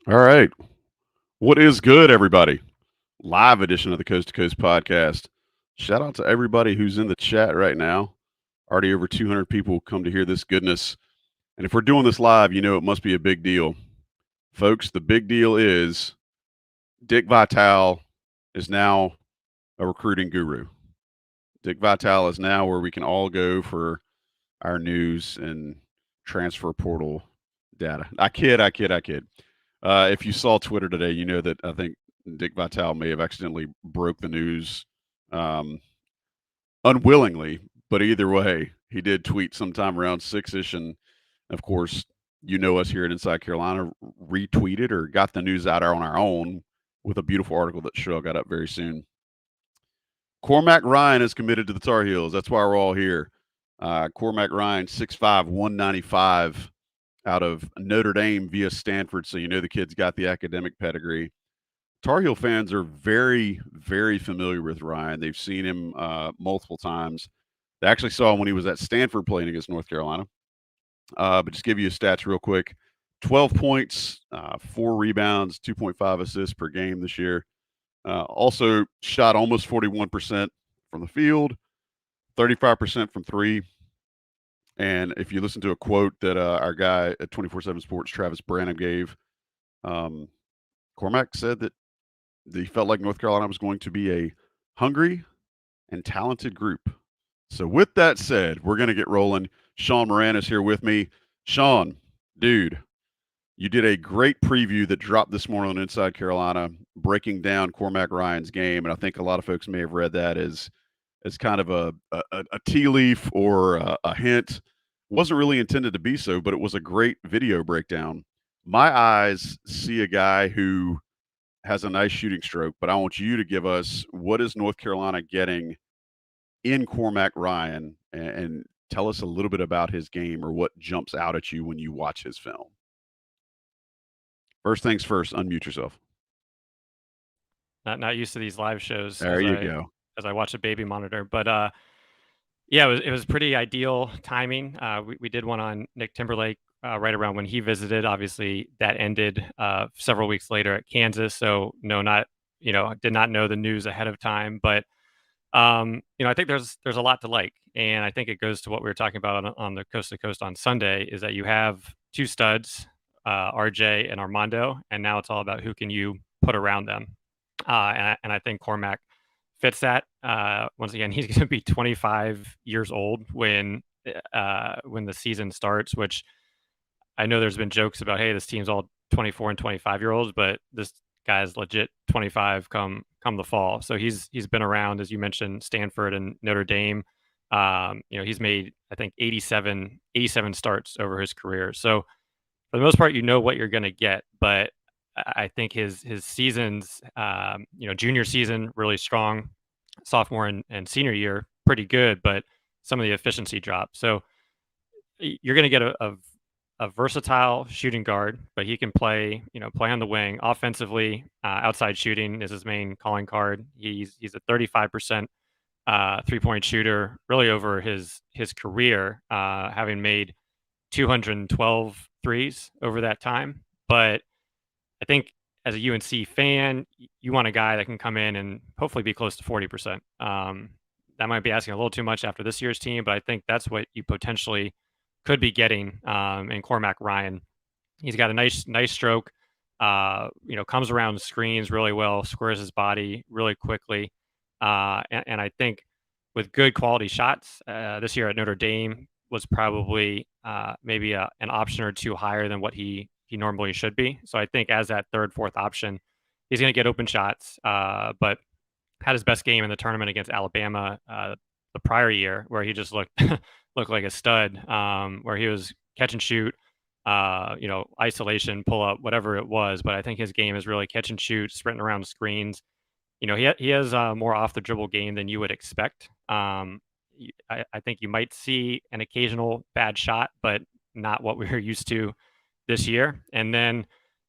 All right. What is good, everybody? Live edition of the Coast to Coast podcast. Shout out to everybody who's in the chat right now. Already over 200 people come to hear this goodness. And if we're doing this live, you know it must be a big deal. Folks, the big deal is Dick Vitale is now a recruiting guru. Dick Vitale is now where we can all go for our news and transfer portal data. I kid. If you saw Twitter today, you know that I think Dick Vitale may have accidentally broke the news um, unwillingly, but either way, he did tweet sometime around 6-ish. And of course, you know us here at Inside Carolina retweeted or got the news out on our own with a beautiful article that should got up very soon. Cormac Ryan is committed to the Tar Heels. That's why we're all here. Cormac Ryan, 6'5", 195 out of Notre Dame via Stanford. So you know the kid's got the academic pedigree. Tar Heel fans are very, very familiar with Ryan. They've seen him multiple times. They actually saw him when he was at Stanford playing against North Carolina. But just give you his stats real quick. 12 points, 4 rebounds, 2.5 assists per game this year. Also shot almost 41% from the field, 35% from three. And if you listen to a quote that our guy at 24/7 Sports, Travis Branham, gave, Cormac said that he felt like North Carolina was going to be a hungry and talented group. So with that said, we're going to get rolling. Sean Moran is here with me. Sean, dude, you did a great preview that dropped this morning on Inside Carolina, breaking down Cormac Ryan's game, and I think a lot of folks may have read that as kind of a tea leaf or a hint. Wasn't really intended to be so, but it was a great video breakdown. My eyes see a guy who has a nice shooting stroke, but I want you to give us what is North Carolina getting in Cormac Ryan and tell us a little bit about his game or what jumps out at you when you watch his film. First things first, unmute yourself. Not used to these live shows There you go. as I watch a baby monitor, but yeah, it was pretty ideal timing. We did one on Nick Timberlake right around when he visited. Obviously, that ended several weeks later at Kansas, so did not know the news ahead of time. But I think there's a lot to like, and I think it goes to what we were talking about on the Coast to Coast on Sunday. Is that you have two studs, RJ and Armando, and now it's all about who can you put around them. And I think Cormac fits that. Once again, he's going to be 25 years old when the season starts. Which I know there's been jokes about, hey, this team's all 24 and 25-year-olds, but this guy's legit 25 come the fall. So he's been around, as you mentioned, Stanford and Notre Dame. He's made, I think, 87 starts over his career. So for the most part, you know what you're going to get, but I think his seasons, junior season really strong, sophomore and senior year pretty good, but some of the efficiency dropped. So you're going to get a versatile shooting guard, but he can play on the wing offensively. Outside shooting is his main calling card. He's a 35% 3-point shooter, really over his career, having made 212 threes over that time. But I think as a UNC fan, you want a guy that can come in and hopefully be close to 40%. That might be asking a little too much after this year's team, but I think that's what you potentially could be getting in Cormac Ryan. He's got a nice stroke, comes around screens really well, squares his body really quickly. And I think with good quality shots this year at Notre Dame was probably maybe an option or two higher than what he normally should be. So I think as that third, fourth option, he's going to get open shots, but had his best game in the tournament against Alabama the prior year, where he just looked like a stud, where he was catch and shoot, isolation, pull up, whatever it was. But I think his game is really catch and shoot, sprinting around the screens. He has a more off the dribble game than you would expect. I think you might see an occasional bad shot, but not what we were used to this year. And then,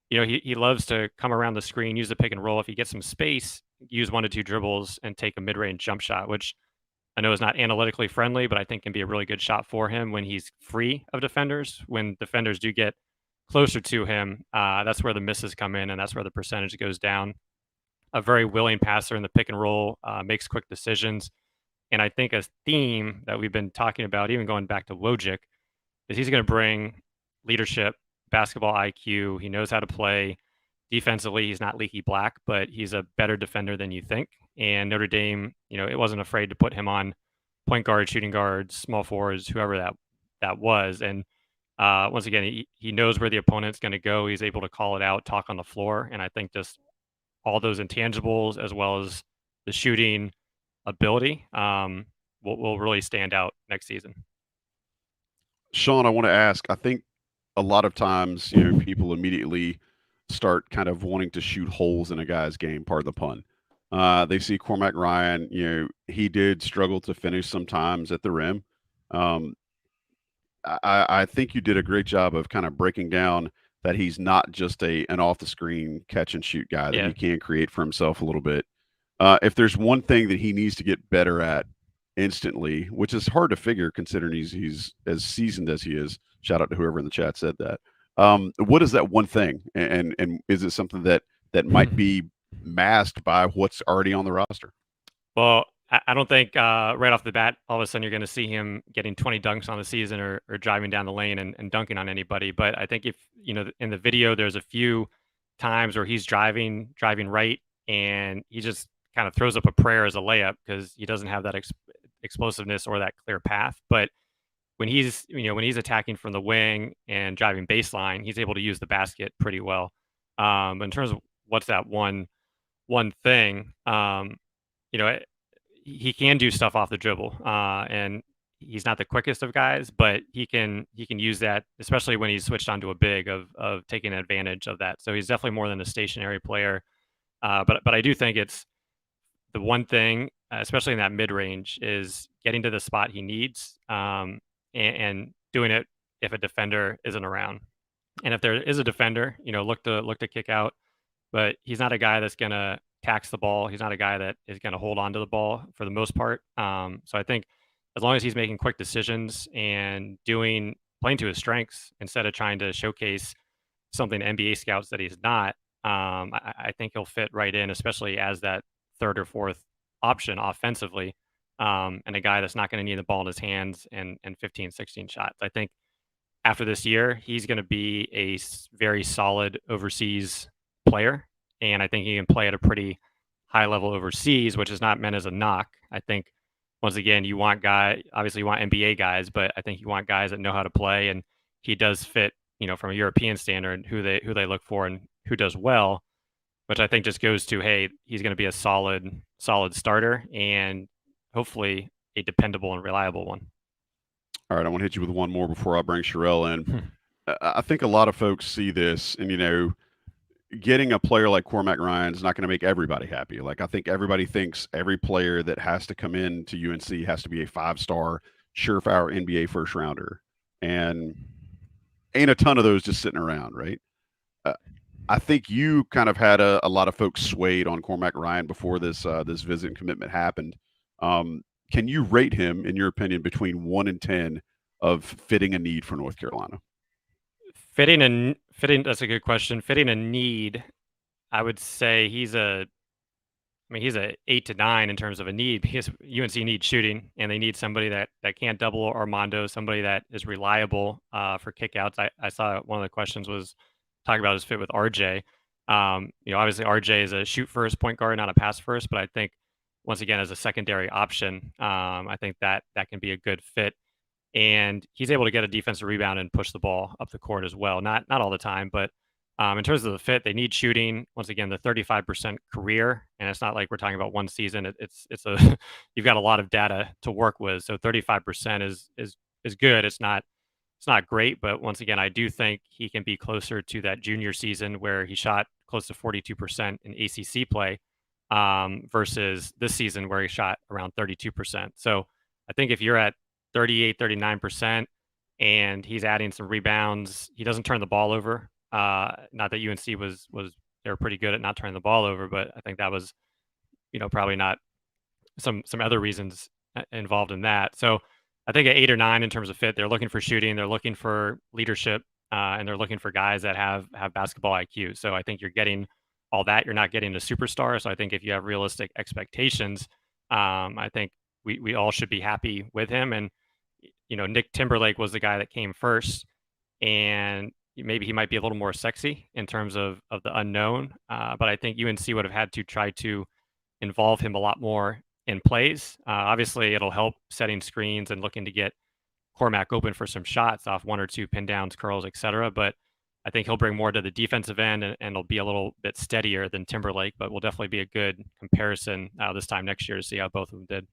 he loves to come around the screen, use the pick and roll. If he gets some space, use 1 to 2 dribbles and take a mid-range jump shot, which I know is not analytically friendly, but I think can be a really good shot for him when he's free of defenders. When defenders do get closer to him, that's where the misses come in, and that's where the percentage goes down. A very willing passer in the pick and roll, makes quick decisions. And I think a theme that we've been talking about, even going back to Wojcik, is he's going to bring leadership, basketball IQ. He knows how to play defensively. He's not leaky black, but he's a better defender than you think. And Notre Dame, it wasn't afraid to put him on point guard, shooting guards, small forwards, whoever that was. And once again, he knows where the opponent's going to go. He's able to call it out, talk on the floor, and I think just all those intangibles as well as the shooting ability will really stand out next season. Sean, I want to ask. I think a lot of times, people immediately start kind of wanting to shoot holes in a guy's game. Part of the pun. They see Cormac Ryan. He did struggle to finish sometimes at the rim. Um, I think you did a great job of kind of breaking down that he's not just an off the screen catch and shoot guy, that Yeah. he can create for himself a little bit. If there's one thing that he needs to get better at instantly, which is hard to figure considering he's as seasoned as he is. Shout out to whoever in the chat said that. What is that one thing, and is it something that might be masked by what's already on the roster? Well, I don't think right off the bat, all of a sudden you're going to see him getting 20 dunks on the season or driving down the lane and dunking on anybody. But I think if, in the video, there's a few times where he's driving right, and he just kind of throws up a prayer as a layup because he doesn't have that explosiveness or that clear path. But when he's attacking from the wing and driving baseline, he's able to use the basket pretty well. In terms of what's that one thing, he can do stuff off the dribble, and he's not the quickest of guys, but he can use that, especially when he's switched onto a big of taking advantage of that. So he's definitely more than a stationary player. But I do think it's the one thing, especially in that mid range, is getting to the spot he needs, and doing it if a defender isn't around. And if there is a defender, look to kick out. But he's not a guy that's gonna tax the ball. He's not a guy that is gonna hold on to the ball for the most part. So I think as long as he's making quick decisions and playing to his strengths instead of trying to showcase something to NBA scouts that he's not, I think he'll fit right in, especially as that third or fourth option offensively, and a guy that's not going to need the ball in his hands and 15, 16 shots. I think after this year, he's going to be a very solid overseas player, and I think he can play at a pretty high level overseas, which is not meant as a knock. I think once again, obviously you want NBA guys, but I think you want guys that know how to play, and he does fit, from a European standard, who they look for and who does well, which I think just goes to, hey, he's going to be a solid starter and hopefully a dependable and reliable one. All right, I want to hit you with one more before I bring Sherelle in. I think a lot of folks see this, and getting a player like Cormac Ryan is not going to make everybody happy. Like, I think everybody thinks every player that has to come in to UNC has to be a 5-star, surefire NBA first rounder, and ain't a ton of those just sitting around, right? I think you kind of had a lot of folks swayed on Cormac Ryan before this visit and commitment happened. Can you rate him, in your opinion, between 1 and 10 of fitting a need for North Carolina? Fitting, that's a good question. Fitting a need, I would say he's a 8 to 9 in terms of a need, because UNC needs shooting and they need somebody that can't double Armando, somebody that is reliable for kickouts. I saw one of the questions was talking about his fit with RJ. Obviously RJ is a shoot first point guard, not a pass first, but I think once again, as a secondary option, I think that can be a good fit. And he's able to get a defensive rebound and push the ball up the court as well. Not all the time, but in terms of the fit, they need shooting. Once again, the 35% career, and it's not like we're talking about one season. It's a you've got a lot of data to work with. So 35% is good. It's not great, but once again, I do think he can be closer to that junior season where he shot close to 42% in ACC play, versus this season where he shot around 32%. So I think if you're at 38, 39%, and he's adding some rebounds, he doesn't turn the ball over. Not that UNC was they were pretty good at not turning the ball over, but I think that was, probably not some other reasons involved in that. So I think at 8 or 9 in terms of fit, they're looking for shooting, they're looking for leadership, and they're looking for guys that have basketball IQ. So I think you're getting all that. You're not getting the superstar. So I think if you have realistic expectations, I think we all should be happy with him. And Nick Timberlake was the guy that came first, and maybe he might be a little more sexy in terms of the unknown. But I think UNC would have had to try to involve him a lot more in plays. Obviously, it'll help setting screens and looking to get Cormac open for some shots off one or two pin downs, curls, etc. But I think he'll bring more to the defensive end, and it'll be a little bit steadier than Timberlake, but will definitely be a good comparison this time next year to see how both of them did.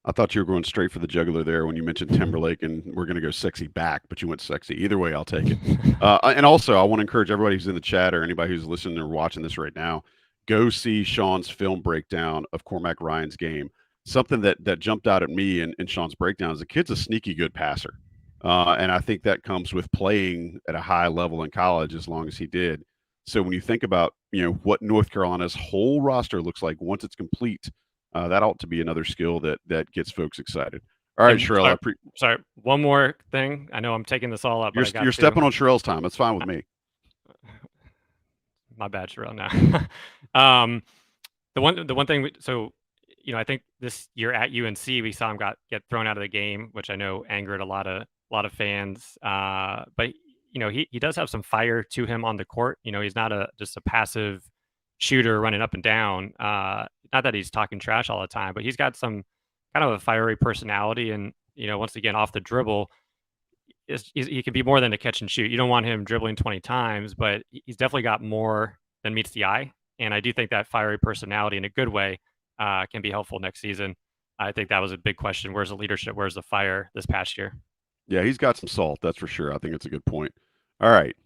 I thought you were going straight for the jugular there when you mentioned Timberlake, and we're going to go sexy back, but you went sexy. Either way, I'll take it. And also, I want to encourage everybody who's in the chat or anybody who's listening or watching this right now, go see Sean's film breakdown of Cormac Ryan's game. Something that jumped out at me in Sean's breakdown is the kid's a sneaky good passer. And I think that comes with playing at a high level in college as long as he did. So when you think about, what North Carolina's whole roster looks like once it's complete, that ought to be another skill that gets folks excited. All right, Sherelle. Sorry, one more thing. I know I'm taking this all up. You're stepping on Sherelle's time. That's fine with me. My bad, Sherelle. No. The one thing. I think this year at UNC we saw him get thrown out of the game, which I know angered a lot of fans. But he does have some fire to him on the court. He's not just a passive shooter running up and down. Not that he's talking trash all the time, but he's got some kind of a fiery personality. And once again, off the dribble, he can be more than a catch and shoot. You don't want him dribbling 20 times, but he's definitely got more than meets the eye. And I do think that fiery personality in a good way can be helpful next season. I think that was a big question. Where's the leadership? Where's the fire this past year? Yeah, he's got some salt, that's for sure. I think it's a good point. All right.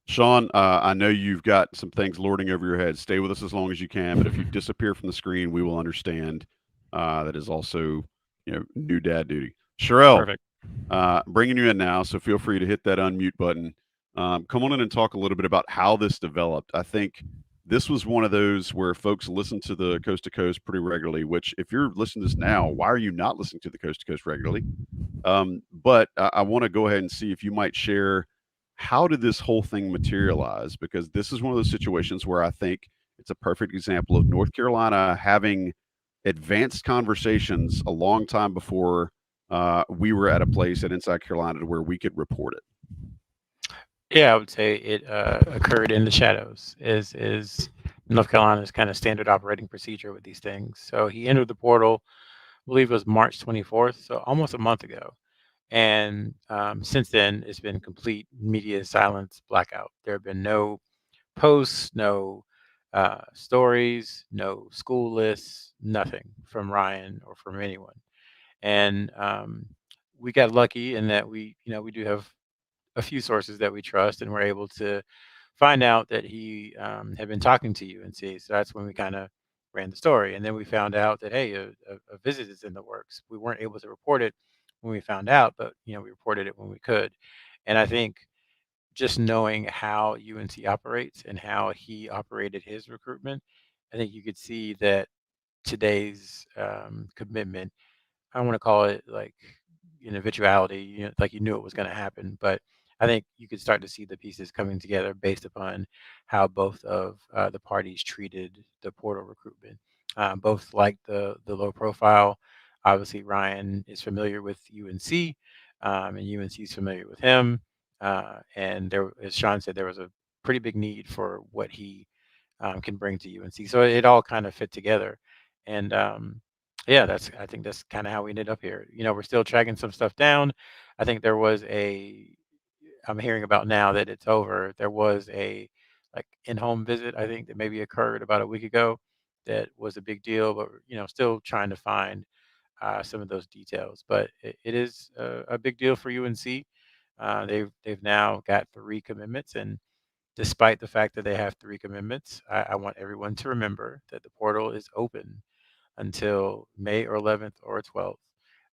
Sean, I know you've got some things lording over your head. Stay with us as long as you can, but if you disappear from the screen, we will understand. That is also, new dad duty. Sherelle, bringing you in now, so feel free to hit that unmute button. Come on in and talk a little bit about how this developed. I think this was one of those where folks listen to the Coast to Coast pretty regularly, which if you're listening to this now, why are you not listening to the Coast to Coast regularly? But I want to go ahead and see if you might share, how did this whole thing materialize? Because this is one of those situations where I think it's a perfect example of North Carolina having advanced conversations a long time before we were at a place at Inside Carolina to where we could report it. Yeah, I would say it occurred in the shadows. Is North Carolina's kind of standard operating procedure with these things. So he entered the portal, I believe it was March 24th, so almost a month ago. And since then, it's been complete media silence, blackout. There have been no posts, no stories, no school lists, nothing from Ryan or from anyone. And we got lucky in that we do have a few sources that we trust, and we're able to find out that he had been talking to UNC. So that's when we kind of ran the story. And then we found out that, hey, a visit is in the works. We weren't able to report it when we found out, but we reported it when we could. And I think just knowing how UNC operates and how he operated his recruitment, I think you could see that today's commitment, I don't want to call it like eventuality, like you knew it was going to happen, but I think you could start to see the pieces coming together based upon how both of the parties treated the portal recruitment. Both like the low profile. Obviously, Ryan is familiar with UNC, and UNC is familiar with him. And there, as Sean said, there was a pretty big need for what he can bring to UNC. So it all kind of fit together. And yeah, I think that's kind of how we ended up here. We're still tracking some stuff down. I think there was I'm hearing about now that it's over. There was a like in-home visit, I think, that maybe occurred about a week ago. That was a big deal, but still trying to find some of those details. But it is a big deal for UNC. They've now got 3 commitments, and despite the fact that they have 3 commitments, I want everyone to remember that the portal is open until May or 11th or 12th,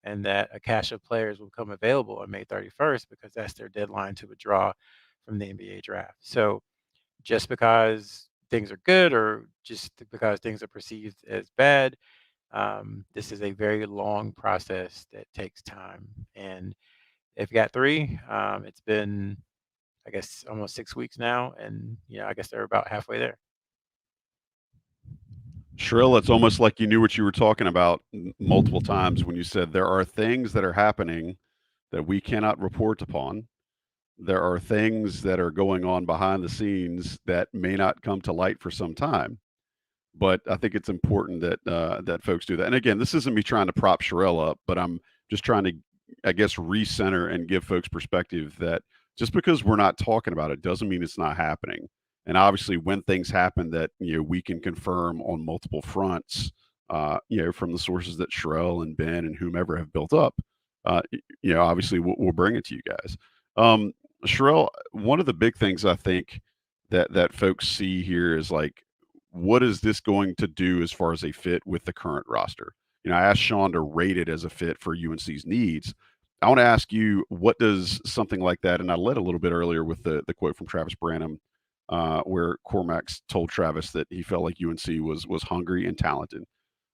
and that a cache of players will come available on May 31st because that's their deadline to withdraw from the NBA draft. So just because things are good or just because things are perceived as bad, this is a very long process that takes time. And they've got 3. It's been, I guess, almost 6 weeks now, and I guess they're about halfway there. Shrill, it's almost like you knew what you were talking about multiple times when you said there are things that are happening that we cannot report upon. There are things that are going on behind the scenes that may not come to light for some time. But I think it's important that that folks do that. And again, this isn't me trying to prop Sherelle up, but I'm just trying to, I guess, recenter and give folks perspective that just because we're not talking about it doesn't mean it's not happening. And obviously, when things happen that we can confirm on multiple fronts, from the sources that Sherelle and Ben and whomever have built up, obviously we'll bring it to you guys. Sherelle, one of the big things I think that folks see here is like, what is this going to do as far as a fit with the current roster? I asked Sean to rate it as a fit for UNC's needs. I want to ask you, what does something like that? And I led a little bit earlier with the quote from Travis Branham, where Cormac's told Travis that he felt like UNC was hungry and talented.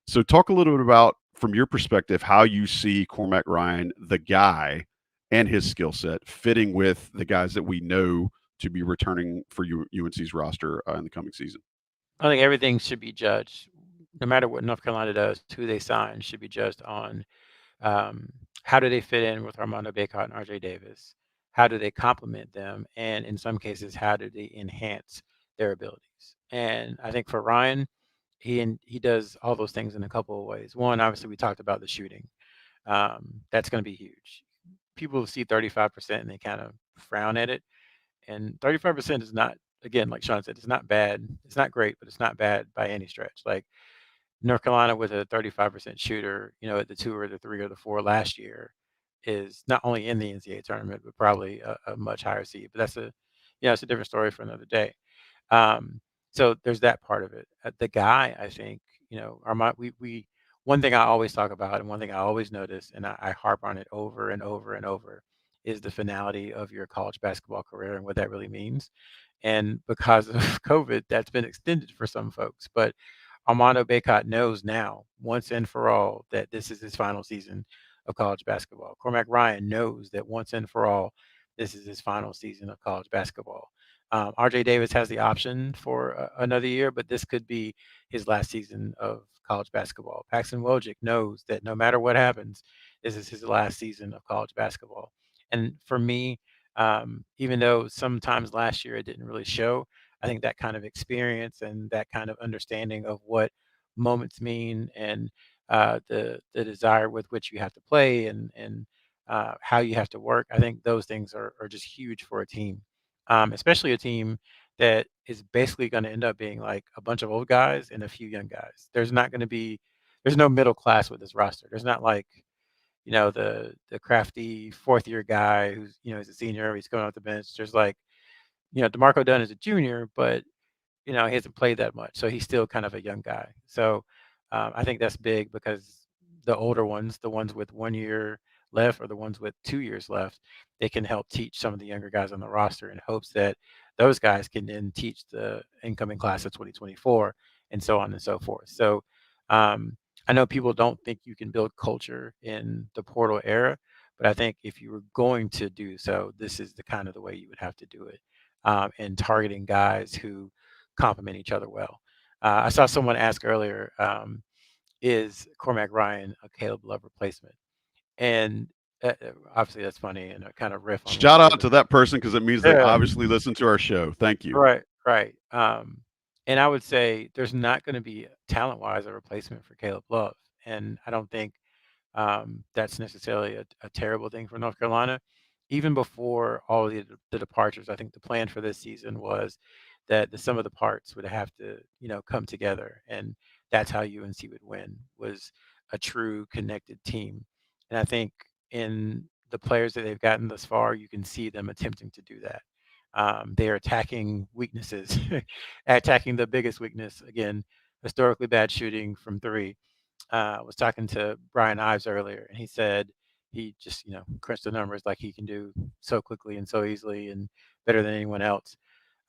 So, talk a little bit about, from your perspective, how you see Cormac Ryan, the guy, and his skill set fitting with the guys that we know to be returning for UNC's roster in the coming season. I think everything should be judged, no matter what North Carolina does, who they sign should be judged on how do they fit in with Armando Bacot and RJ Davis? How do they complement them? And in some cases, how do they enhance their abilities? And I think for Ryan, he does all those things in a couple of ways. One, obviously, we talked about the shooting. That's going to be huge. People see 35% and they kind of frown at it. And 35% is not, again, like Sean said, it's not bad. It's not great, but it's not bad by any stretch. Like North Carolina with a 35% shooter, at the 2 or the 3 or the 4 last year is not only in the NCAA tournament, but probably a much higher seed. But it's a different story for another day. So there's that part of it. The guy, I think, one thing I always talk about and one thing I always notice, and I harp on it over and over and over, is the finality of your college basketball career and what that really means. And because of COVID, that's been extended for some folks. But Armando Bacot knows now, once and for all, that this is his final season of college basketball. Cormac Ryan knows that once and for all, this is his final season of college basketball. RJ Davis has the option for another year, but this could be his last season of college basketball. Paxton Wojcik knows that no matter what happens, this is his last season of college basketball. And for me, even though sometimes last year it didn't really show, I think that kind of experience and that kind of understanding of what moments mean and the desire with which you have to play and how you have to work, I think those things are just huge for a team, especially a team that is basically going to end up being like a bunch of old guys and a few young guys. There's no middle class with this roster. There's not like the crafty 4th year guy who's he's a senior, he's going off the bench. There's like DeMarco Dunn is a junior, but he hasn't played that much, so he's still kind of a young guy. So I think that's big because the older ones, the ones with 1 year left or the ones with 2 years left, they can help teach some of the younger guys on the roster in hopes that those guys can then teach the incoming class of 2024 and so on and so forth. So I know people don't think you can build culture in the portal era, but I think if you were going to do so, this is the kind of the way you would have to do it, and targeting guys who complement each other well. I saw someone ask earlier, is Cormac Ryan a Caleb Love replacement? And obviously that's funny and a kind of riff on what Shout you out did. to that person because it means they Yeah, obviously listen to our show. Thank you. right. And I would say there's not going to be talent-wise a replacement for Caleb Love, and I don't think that's necessarily a terrible thing for North Carolina. Even before all the departures, I think the plan for this season was that the sum of the parts would have to, come together, and that's how UNC would win, was a true connected team. And I think in the players that they've gotten thus far, you can see them attempting to do that. They are attacking weaknesses, attacking the biggest weakness again, historically bad shooting from 3. Was talking to Brian Ives earlier, and he said he just crunched the numbers like he can do so quickly and so easily and better than anyone else.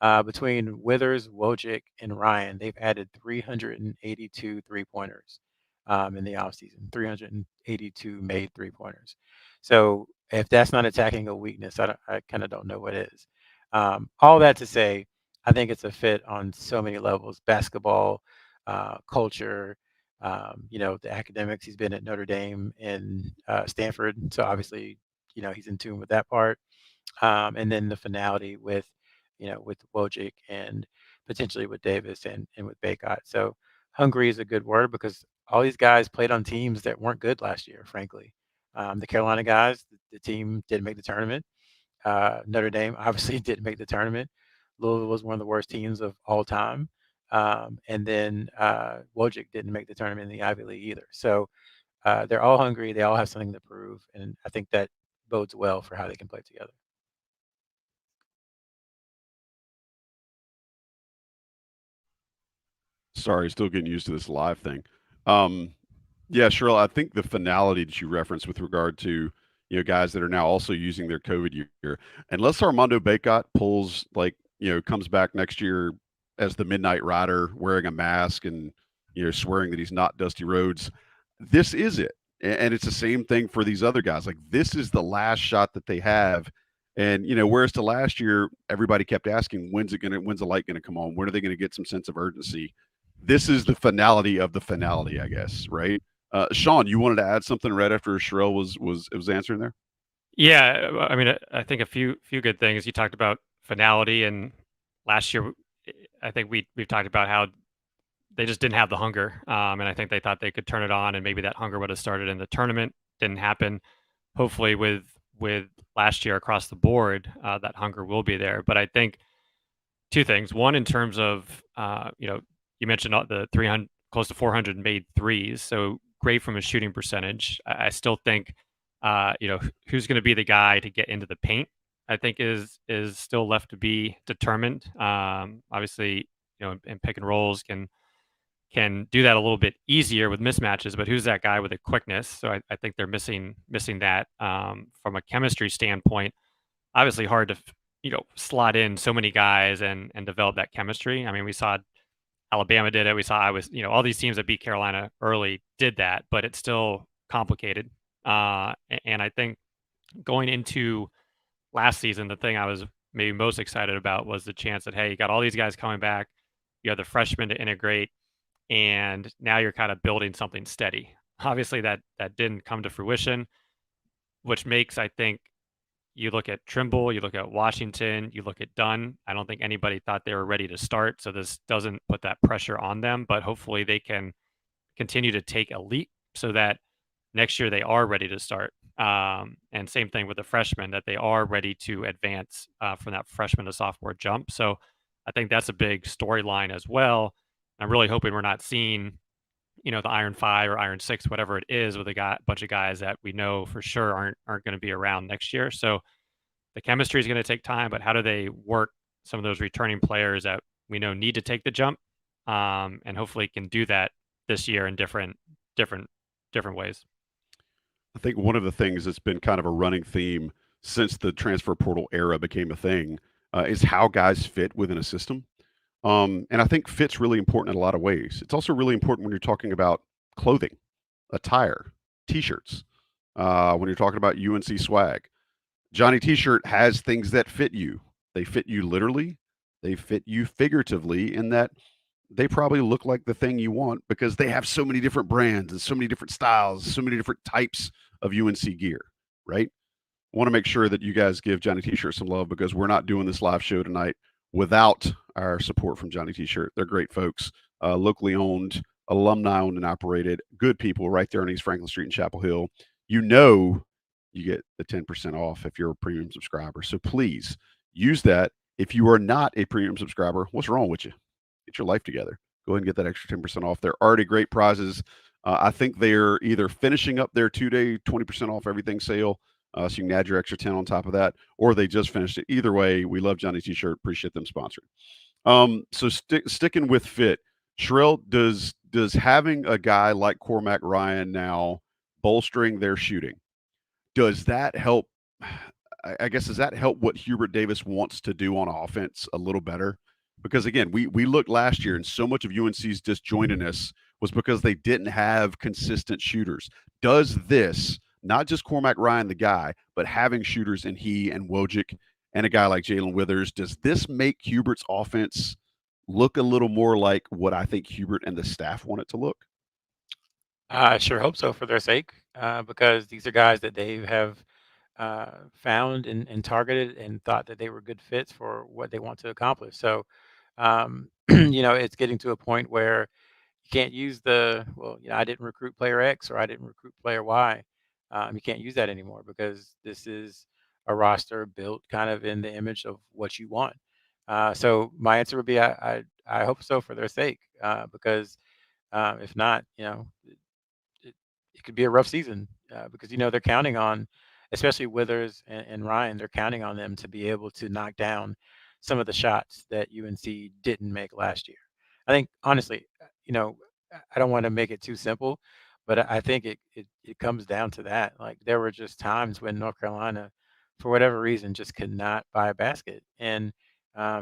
Between Withers, Wojcik, and Ryan, they've added 382 3-pointers in the offseason, 382 made 3-pointers. So if that's not attacking a weakness, I kind of don't know what is. All that to say, I think it's a fit on so many levels: basketball, culture, the academics. He's been at Notre Dame and Stanford, so obviously, he's in tune with that part. And then the finality with Wojcik and potentially with Davis and with Baycott. So hungry is a good word because all these guys played on teams that weren't good last year, frankly. The Carolina guys, the team didn't make the tournament. Notre Dame obviously didn't make the tournament. Louisville was one of the worst teams of all time. And then Wojcik didn't make the tournament in the Ivy League either. So they're all hungry. They all have something to prove. And I think that bodes well for how they can play together. Sorry, still getting used to this live thing. Yeah, Cheryl, I think the finality that you referenced with regard to guys that are now also using their COVID year, unless Armando Bacot pulls comes back next year as the Midnight Rider wearing a mask and swearing that he's not Dusty Rhodes, this is it. And it's the same thing for these other guys. Like this is the last shot that they have. And whereas to last year, everybody kept asking, when's the light gonna come on? When are they gonna get some sense of urgency? This is the finality of the finality, I guess, right? Sean, you wanted to add something right after Sherelle was answering there? Yeah, I mean, I think a few good things. You talked about finality, and last year, I think we've talked about how they just didn't have the hunger, and I think they thought they could turn it on, and maybe that hunger would have started in the tournament. Didn't happen. Hopefully, with last year across the board, that hunger will be there. But I think two things. One, in terms of you mentioned the 300, close to 400 made threes, so great from a shooting percentage. I still think who's going to be the guy to get into the paint, I think is still left to be determined. Obviously, in pick and rolls can do that a little bit easier with mismatches, but who's that guy with the quickness? So I think they're missing that from a chemistry standpoint. Obviously, hard to slot in so many guys and develop that chemistry. I mean, we saw Alabama did it. We saw all these teams that beat Carolina early did that, but it's still complicated. And I think going into last season, the thing I was maybe most excited about was the chance that, hey, you got all these guys coming back, you have the freshmen to integrate, and now you're kind of building something steady. Obviously, that didn't come to fruition, which makes, I think, you look at Trimble, you look at Washington, you look at Dunn. I don't think anybody thought they were ready to start, so this doesn't put that pressure on them, but hopefully they can continue to take a leap so that next year they are ready to start. And same thing with the freshmen, that they are ready to advance from that freshman to sophomore jump. So I think that's a big storyline as well. I'm really hoping we're not seeing, the Iron 5 or Iron 6, whatever it is, with a bunch of guys that we know for sure aren't going to be around next year. So the chemistry is going to take time, but how do they work some of those returning players that we know need to take the jump, and hopefully can do that this year in different ways. I think one of the things that's been kind of a running theme since the transfer portal era became a thing is how guys fit within a system. And I think fit's really important in a lot of ways. It's also really important when you're talking about clothing, attire, T-shirts. When you're talking about UNC swag, Johnny T-shirt has things that fit you. They fit you literally. They fit you figuratively in that they probably look like the thing you want because they have so many different brands and so many different styles, so many different types of UNC gear, right? I want to make sure that you guys give Johnny T-shirt some love because we're not doing this live show tonight without our support from Johnny T-shirt. They're great folks, locally owned, alumni owned and operated, good people right there on East Franklin Street in Chapel Hill. You get the 10% off if you're a premium subscriber. So please use that. If you are not a premium subscriber, what's wrong with you? Get your life together. Go ahead and get that extra 10% off. They're already great prizes. I think they're either finishing up their 2-day 20% off everything sale, so you can add your extra 10 on top of that, or they just finished it. Either way, we love Johnny T-shirt. Appreciate them sponsoring. So sticking with fit, Sherelle, does having a guy like Cormac Ryan now bolstering their shooting, does that help? I guess, does that help what Hubert Davis wants to do on offense a little better? Because again, we looked last year, and so much of UNC's disjointedness was because they didn't have consistent shooters. Does this not just Cormac Ryan, the guy, but having shooters in he and Wojcik and a guy like Jalen Withers. Does this make Hubert's offense look a little more like what I think Hubert and the staff want it to look? I sure hope so for their sake, because these are guys that they have found and targeted and thought that they were good fits for what they want to accomplish. So, it's getting to a point where you can't use I didn't recruit player X or I didn't recruit player Y. You can't use that anymore because this is a roster built kind of in the image of what you want. So my answer would be I hope so for their sake, because if not, it could be a rough season, because they're counting on, especially Withers and Ryan, they're counting on them to be able to knock down some of the shots that UNC didn't make last year. I think honestly, I don't want to make it too simple, but I think it comes down to that. Like there were just times when North Carolina, for whatever reason, just could not buy a basket. And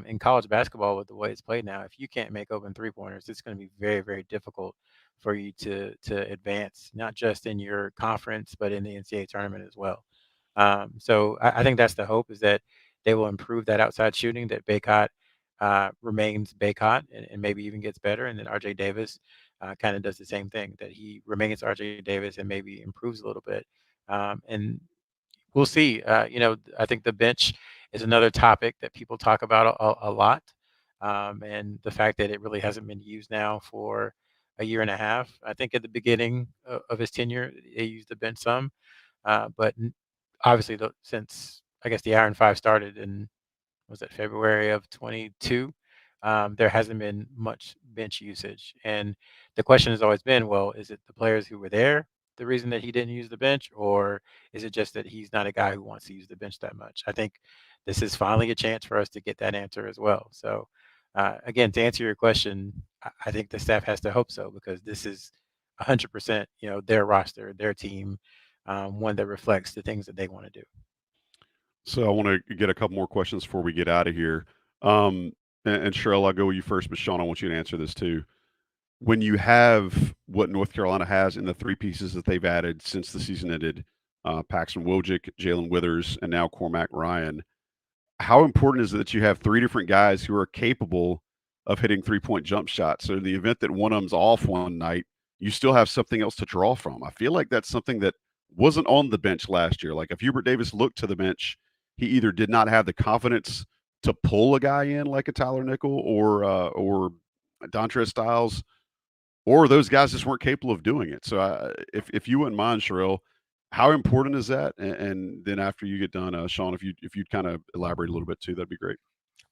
in college basketball, with the way it's played now, if you can't make open 3-pointers, it's going to be very, very difficult for you to advance, not just in your conference, but in the NCAA tournament as well. So I think that's the hope, is that they will improve that outside shooting, that Baycott remains Baycott and maybe even gets better, and then RJ Davis kind of does the same thing, that he remains RJ Davis and maybe improves a little bit. And we'll see. I think the bench is another topic that people talk about a lot, and the fact that it really hasn't been used now for a year and a half. I think at the beginning of his tenure, they used the bench some, but obviously, since I guess the Iron Five started in, was it February of 22? There hasn't been much bench usage. And the question has always been, well, is it the players who were there the reason that he didn't use the bench, or is it just that he's not a guy who wants to use the bench that much? I think this is finally a chance for us to get that answer as well. So, again, to answer your question, I think the staff has to hope so, because this is 100%, their roster, their team, one that reflects the things that they want to do. So I want to get a couple more questions before we get out of here. And Cheryl, I'll go with you first, but Sean, I want you to answer this too. When you have what North Carolina has in the three pieces that they've added since the season ended, Paxton Wojcik, Jalen Withers, and now Cormac Ryan, how important is it that you have three different guys who are capable of hitting 3-point jump shots? So in the event that one of them's off one night, you still have something else to draw from. I feel like that's something that wasn't on the bench last year. Like if Hubert Davis looked to the bench, he either did not have the confidence to pull a guy in like a Tyler Nickel or Dontrez Styles, or those guys just weren't capable of doing it. So if you wouldn't mind, Sherelle, how important is that? And then after you get done, Sean, if you'd kind of elaborate a little bit too, that'd be great.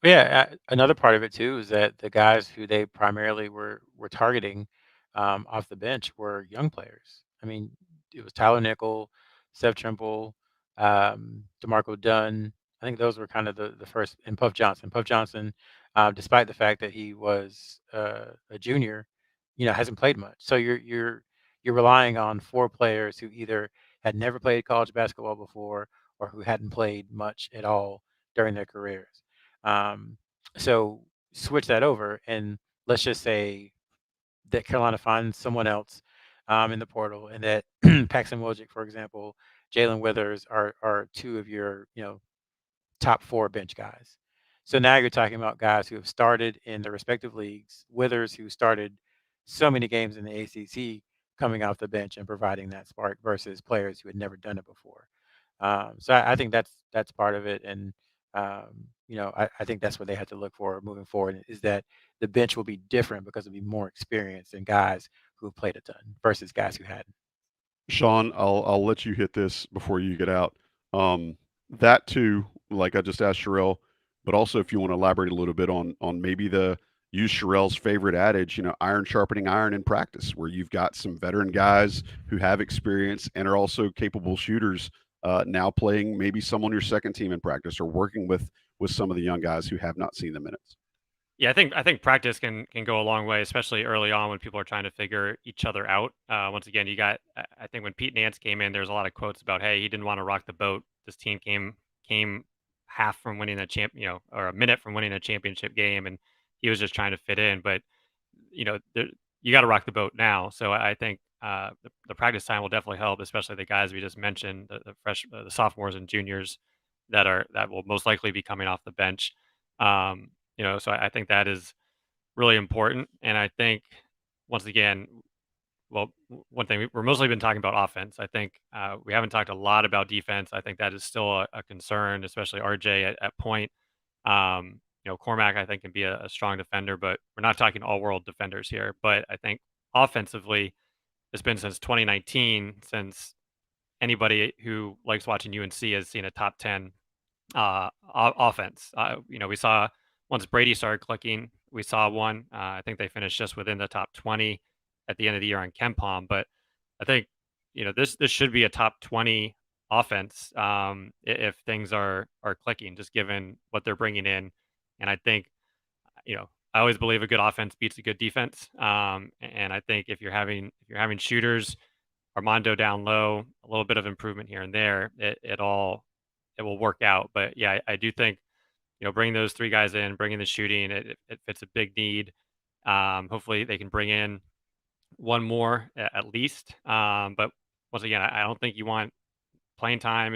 Yeah, another part of it too is that the guys who they primarily were targeting off the bench were young players. I mean, it was Tyler Nickel, Seth Trimble, DeMarco Dunn. I think those were kind of the first, and Puff Johnson. Puff Johnson, despite the fact that he was a junior, hasn't played much. So you're relying on four players who either had never played college basketball before or who hadn't played much at all during their careers. Um, so switch that over, and let's just say that Carolina finds someone else in the portal, and that Paxton Wojcik, for example, Jalen Withers are two of your top four bench guys. So now you're talking about guys who have started in their respective leagues. Withers, who started so many games in the ACC, coming off the bench and providing that spark, versus players who had never done it before. So I think that's part of it, and I think that's what they have to look for moving forward, is that the bench will be different because it'll be more experienced and guys who have played a ton versus guys who hadn't. Sean, I'll let you hit this before you get out. That too, like I just asked Sherelle, but also if you want to elaborate a little bit on maybe the use Sherelle's favorite adage, iron sharpening iron in practice, where you've got some veteran guys who have experience and are also capable shooters now playing maybe some on your second team in practice, or working with some of the young guys who have not seen the minutes. Yeah, I think practice can go a long way, especially early on when people are trying to figure each other out. Once again, I think when Pete Nance came in, there's a lot of quotes about, hey, he didn't want to rock the boat. This team came half from winning or a minute from winning a championship game, and he was just trying to fit in. But you got to rock the boat now. So I think the practice time will definitely help, especially the guys we just mentioned, the sophomores and juniors that will most likely be coming off the bench. So I think that is really important. And I think once again, well, one thing we're mostly been talking about offense. I think we haven't talked a lot about defense. I think that is still a concern, especially RJ at point. Cormac I think can be a strong defender, but we're not talking all world defenders here. But I think offensively, it's been since 2019 since anybody who likes watching UNC has seen a top 10 offense. We saw once Brady started clicking, we saw one. I think they finished just within the top 20 at the end of the year on KenPom. But I think this should be a top 20 offense if things are clicking, just given what they're bringing in. And I think I always believe a good offense beats a good defense. And I think if you're having shooters, Armando down low, a little bit of improvement here and there, it will work out. But yeah, I do think bringing those three guys in, bringing the shooting, it fits a big need. Hopefully they can bring in one more at least. But once again, I don't think you want playing time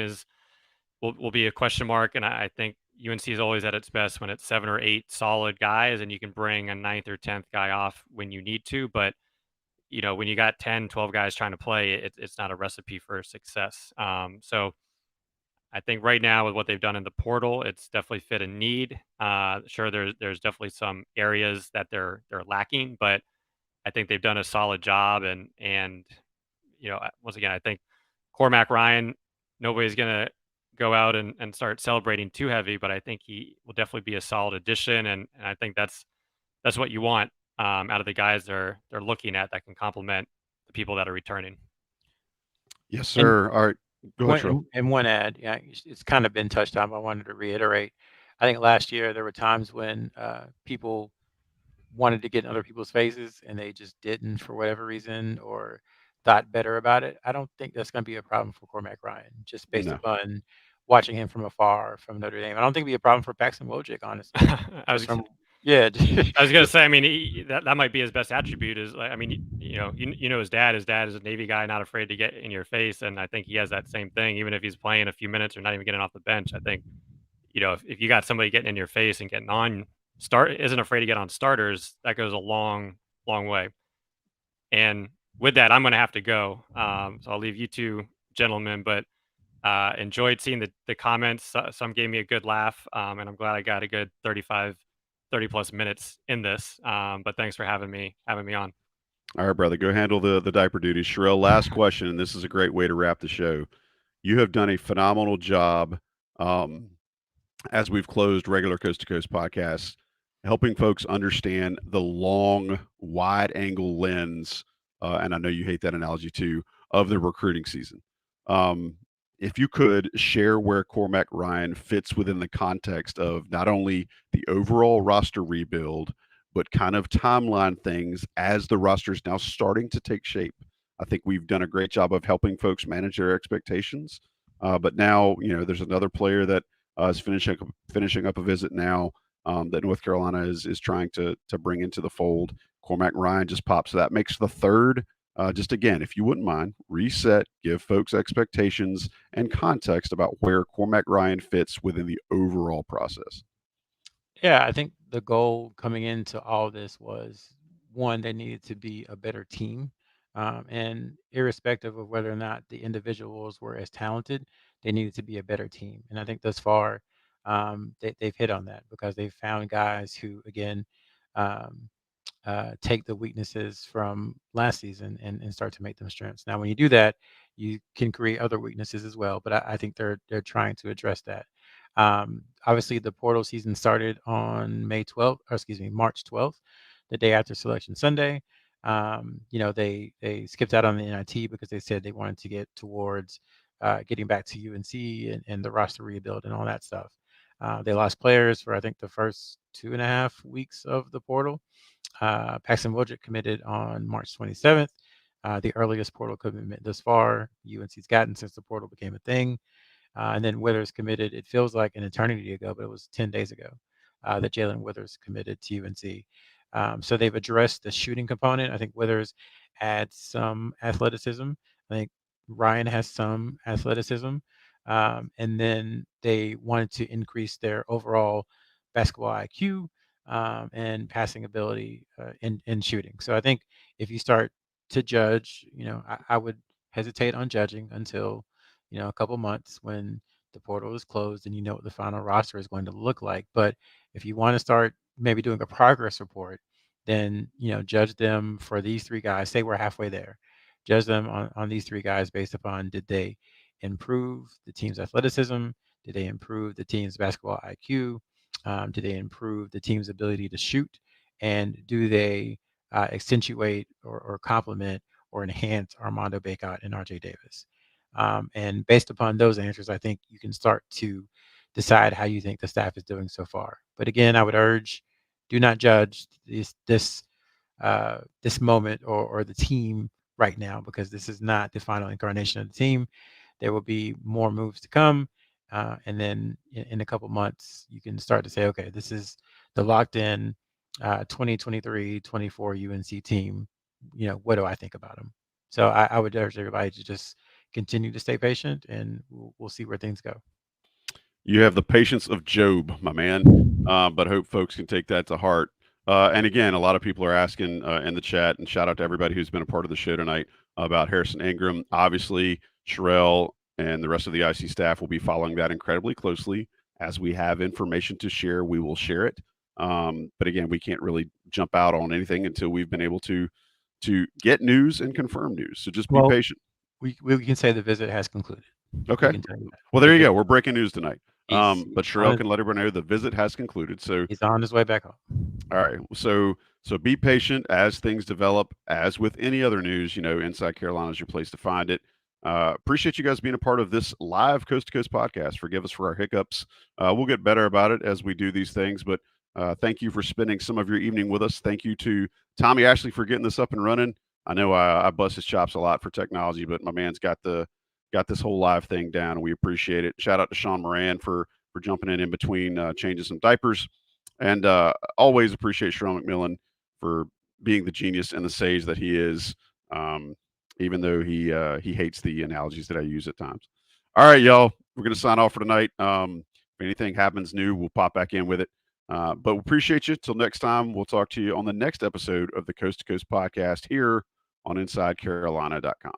will be a question mark, and I think UNC is always at its best when it's 7 or 8 solid guys, and you can bring a 9th or 10th guy off when you need to. But when you got 10, 12 guys trying to play, it's not a recipe for success. So I think right now with what they've done in the portal, it's definitely fit a need. Sure, there's definitely some areas that they're lacking, but I think they've done a solid job. And once again, I think Cormac Ryan, nobody's gonna go out and start celebrating too heavy, but I think he will definitely be a solid addition, and I think that's what you want out of the guys they're looking at that can complement the people that are returning. Yes, sir. All right. Go ahead, Trill. And one ad, yeah, it's kind of been touched on, but I wanted to reiterate. I think last year there were times when people wanted to get in other people's faces and they just didn't for whatever reason or thought better about it. I don't think that's going to be a problem for Cormac Ryan, just based No. upon watching him from afar from Notre Dame. I don't think it'd be a problem for Paxton Wojcik, honestly. Yeah. I was gonna say, I mean, that might be his best attribute is, I mean, his dad. His dad is a Navy guy, not afraid to get in your face, and I think he has that same thing. Even if he's playing a few minutes or not even getting off the bench, I think, if you got somebody getting in your face and getting on isn't afraid to get on starters, that goes a long, long way. And with that, I'm gonna have to go. So I'll leave you two gentlemen, but enjoyed seeing the comments. Some gave me a good laugh, and I'm glad I got a good 30 plus minutes in this. But thanks for having me on. All right, brother, go handle the diaper duty. Sherelle, last question, and this is a great way to wrap the show. You have done a phenomenal job as we've closed regular Coast to Coast podcasts, helping folks understand the long, wide angle lens, and I know you hate that analogy too, of the recruiting season. If you could share where Cormac Ryan fits within the context of not only the overall roster rebuild, but kind of timeline things as the roster is now starting to take shape. I think we've done a great job of helping folks manage their expectations. But now, there's another player that is finishing up a visit now that North Carolina is trying to bring into the fold. Cormac Ryan just pops. So that makes the third. Just again, if you wouldn't mind, reset, give folks expectations and context about where Cormac Ryan fits within the overall process. Yeah, I think the goal coming into all this was, one, they needed to be a better team. And irrespective of whether or not the individuals were as talented, they needed to be a better team. And I think thus far, they've hit on that because they've found guys who, again, um, take the weaknesses from last season and start to make them strengths. Now, when you do that, you can create other weaknesses as well. But I think they're trying to address that. Obviously, the portal season started on March 12th, the day after Selection Sunday. They skipped out on the NIT because they said they wanted to get towards getting back to UNC and the roster rebuild and all that stuff. They lost players for, I think, the first 2.5 weeks of the portal. Paxton Wojcik committed on March 27th, the earliest portal commitment thus far UNC's gotten since the portal became a thing. And then Withers committed, it feels like an eternity ago, but it was 10 days ago that Jalen Withers committed to UNC. So they've addressed the shooting component. I think Withers adds some athleticism. I think Ryan has some athleticism. And then they wanted to increase their overall basketball IQ and passing ability in shooting. So I think if you start to judge, I would hesitate on judging until, a couple months when the portal is closed and you know what the final roster is going to look like. But if you want to start maybe doing a progress report, then judge them for these three guys. Say we're halfway there. Judge them on these three guys based upon, did they improve the team's athleticism? Did they improve the team's basketball IQ? Do they improve the team's ability to shoot? And do they accentuate or complement or enhance Armando Bacot and RJ Davis? And based upon those answers, I think you can start to decide how you think the staff is doing so far. But again, I would urge, do not judge this moment or the team right now, because this is not the final incarnation of the team. There will be more moves to come. And then in a couple months, you can start to say, okay, this is the locked in 2023-24 UNC team. What do I think about them? So I would urge everybody to just continue to stay patient, and we'll see where things go. You have the patience of Job, my man. But hope folks can take that to heart. And again, a lot of people are asking in the chat, and shout out to everybody who's been a part of the show tonight about Harrison Ingram. Obviously, Sherelle and the rest of the IC staff will be following that incredibly closely. As we have information to share, we will share it. But again, we can't really jump out on anything until we've been able to get news and confirm news. So just be patient. We can say the visit has concluded. Okay. Well, there you go. We're breaking news tonight. But Sherelle can let everyone know the visit has concluded. So he's on his way back home. All right. So be patient as things develop. As with any other news, Inside Carolina is your place to find it. Appreciate you guys being a part of this live Coast to Coast podcast. Forgive us for our hiccups. We'll get better about it as we do these things. But thank you for spending some of your evening with us. Thank you to Tommy Ashley for getting this up and running. I know I bust his chops a lot for technology, but my man's got this whole live thing down, and we appreciate it. Shout out to Sean Moran for jumping in between changing some diapers. And always appreciate Sherelle McMillan for being the genius and the sage that he is, even though he hates the analogies that I use at times. All right, y'all, we're going to sign off for tonight. If anything happens new, we'll pop back in with it. But we appreciate you. Till next time, we'll talk to you on the next episode of the Coast to Coast podcast here on InsideCarolina.com.